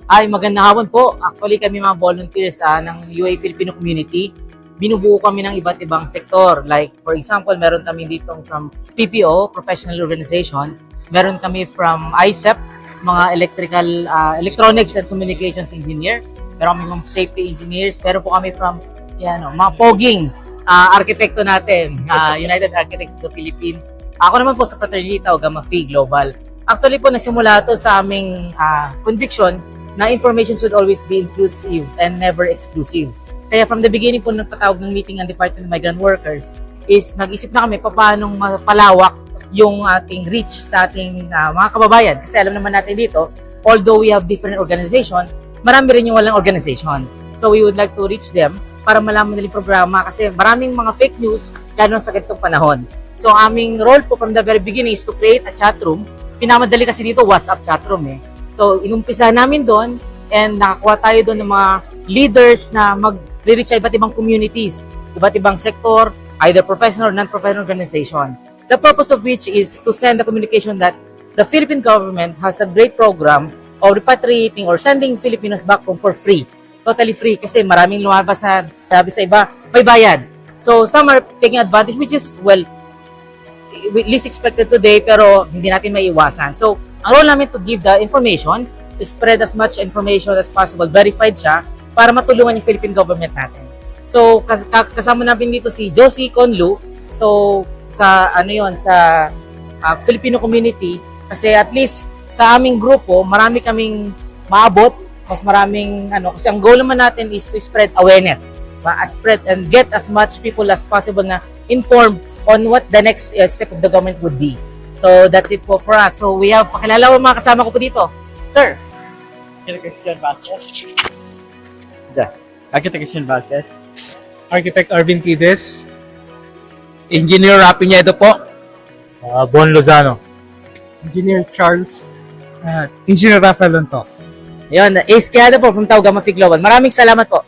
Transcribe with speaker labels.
Speaker 1: Ay, magandang hapon po. Actually, kami mga volunteers ng UA Filipino community. Binubuo kami ng iba't ibang sektor. Like, for example, meron kami dito from PPO, Professional Organization. Meron kami from ICEP, mga electronics and communications engineer. Meron kami mga safety engineers. Meron po kami from mga POGing, arkitekto natin, United Architects of the Philippines. Ako naman po sa fraternity o Gamma Phi Global. Actually po, nasimula ito sa aming conviction na information should always be inclusive and never exclusive. Kaya from the beginning po nagpatawag ng meeting ng Department of Migrant Workers is nag-isip na kami paano mapalawak yung ating reach sa ating mga kababayan. Kasi alam naman natin dito, although we have different organizations, marami rin yung walang organization. So we would like to reach them para malaman nila yung programa kasi maraming mga fake news lalo sa ganitong panahon. So aming role po from the very beginning is to create a chat room. Pinamadali kasi dito WhatsApp chat room eh. So, inumpisa namin doon and nakakuha tayo doon ng mga leaders na mag-reach sa iba't ibang communities, iba't ibang sector, either professional or non-professional organization. The purpose of which is to send the communication that the Philippine government has a great program of repatriating or sending Filipinos back home for free. Totally free kasi maraming lumabas na sabi sa iba, may bayad. So, some are taking advantage which is, well, least expected today pero hindi natin maiiwasan. So, ang role namin to give the information, to spread as much information as possible, verified siya, para matulungan yung Philippine government natin. So, kasama namin dito si Josie Conlu. So, sa Filipino community, kasi at least sa aming grupo, marami kaming maabot, mas maraming, kasi ang goal naman natin is to spread awareness, spread and get as much people as possible na informed on what the next step of the government would be. So, that's it po for us. So, we have, pakilala ko mga kasama ko po dito. Sir.
Speaker 2: Architect Christian Vasquez. Architect Christian Vasquez.
Speaker 3: Architect Arvin Pides. Engineer Rapi Nieto po.
Speaker 4: Bon Lozano.
Speaker 3: Engineer Charles. Engineer Rafael Lonto.
Speaker 1: Ayun, Ace Kiada po from Tau Gamma Phi Global. Maraming salamat po.